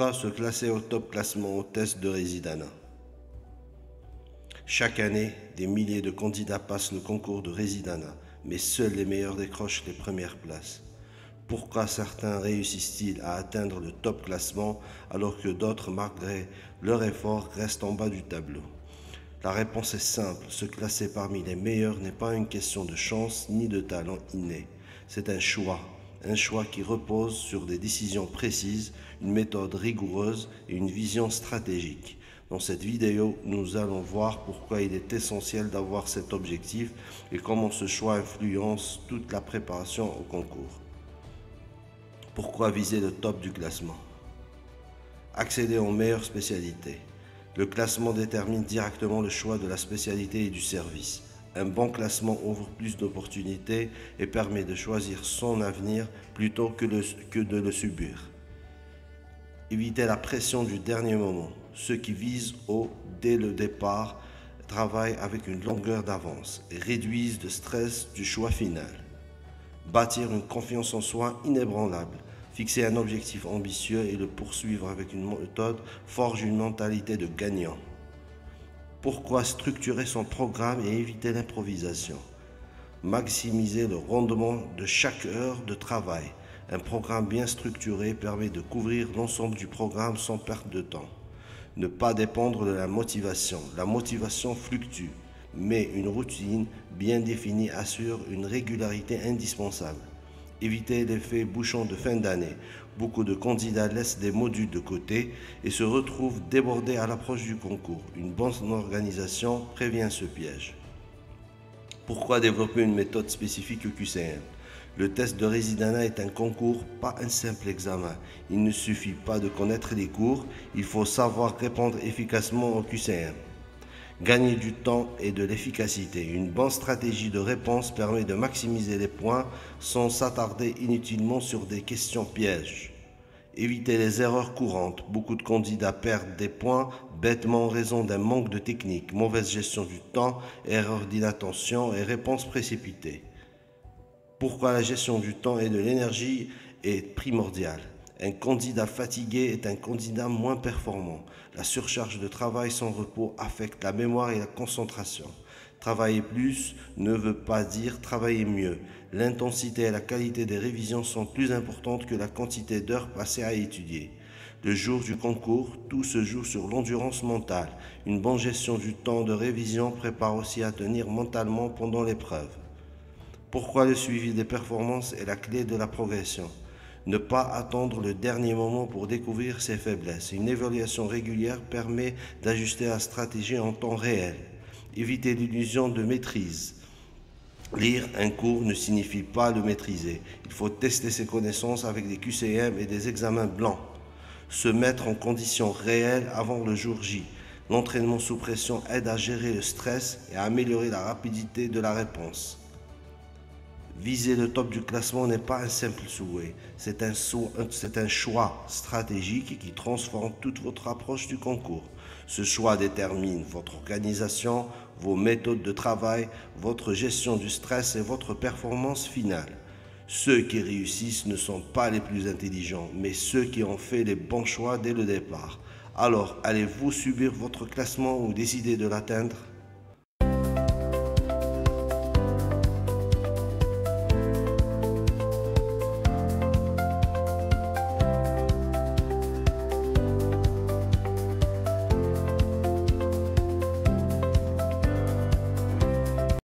Pourquoi se classer au top classement au test de Résidana? Chaque année, des milliers de candidats passent le concours de Résidana, mais seuls les meilleurs décrochent les premières places. Pourquoi certains réussissent-ils à atteindre le top classement alors que d'autres, malgré leur effort, restent en bas du tableau? La réponse est simple, se classer parmi les meilleurs n'est pas une question de chance ni de talent inné. C'est un choix qui repose sur des décisions précises, une méthode rigoureuse et une vision stratégique. Dans cette vidéo, nous allons voir pourquoi il est essentiel d'avoir cet objectif et comment ce choix influence toute la préparation au concours. Pourquoi viser le top du classement? Accéder aux meilleures spécialités. Le classement détermine directement le choix de la spécialité et du service. Un bon classement ouvre plus d'opportunités et permet de choisir son avenir plutôt que de le subir. Éviter la pression du dernier moment. Ceux qui visent haut dès le départ travaillent avec une longueur d'avance et réduisent le stress du choix final. Bâtir une confiance en soi inébranlable. Fixer un objectif ambitieux et le poursuivre avec une méthode forge une mentalité de gagnant. Pourquoi structurer son programme et éviter l'improvisation? Maximiser le rendement de chaque heure de travail. Un programme bien structuré permet de couvrir l'ensemble du programme sans perte de temps. Ne pas dépendre de la motivation. La motivation fluctue, mais une routine bien définie assure une régularité indispensable. Éviter l'effet bouchon de fin d'année. Beaucoup de candidats laissent des modules de côté et se retrouvent débordés à l'approche du concours. Une bonne organisation prévient ce piège. Pourquoi développer une méthode spécifique au QCM? Le test de Résidana est un concours, pas un simple examen. Il ne suffit pas de connaître les cours, il faut savoir répondre efficacement au QCM. Gagner du temps et de l'efficacité. Une bonne stratégie de réponse permet de maximiser les points sans s'attarder inutilement sur des questions pièges. Éviter les erreurs courantes. Beaucoup de candidats perdent des points bêtement en raison d'un manque de technique, mauvaise gestion du temps, erreur d'inattention et réponses précipitées. Pourquoi la gestion du temps et de l'énergie est primordiale? Un candidat fatigué est un candidat moins performant. La surcharge de travail sans repos affecte la mémoire et la concentration. Travailler plus ne veut pas dire travailler mieux. L'intensité et la qualité des révisions sont plus importantes que la quantité d'heures passées à étudier. Le jour du concours, tout se joue sur l'endurance mentale. Une bonne gestion du temps de révision prépare aussi à tenir mentalement pendant l'épreuve. Pourquoi le suivi des performances est la clé de la progression? Ne pas attendre le dernier moment pour découvrir ses faiblesses. Une évaluation régulière permet d'ajuster la stratégie en temps réel. Éviter l'illusion de maîtrise. Lire un cours ne signifie pas le maîtriser. Il faut tester ses connaissances avec des QCM et des examens blancs. Se mettre en conditions réelles avant le jour J. L'entraînement sous pression aide à gérer le stress et à améliorer la rapidité de la réponse. Viser le top du classement n'est pas un simple souhait, c'est un choix stratégique qui transforme toute votre approche du concours. Ce choix détermine votre organisation, vos méthodes de travail, votre gestion du stress et votre performance finale. Ceux qui réussissent ne sont pas les plus intelligents, mais ceux qui ont fait les bons choix dès le départ. Alors, allez-vous subir votre classement ou décider de l'atteindre?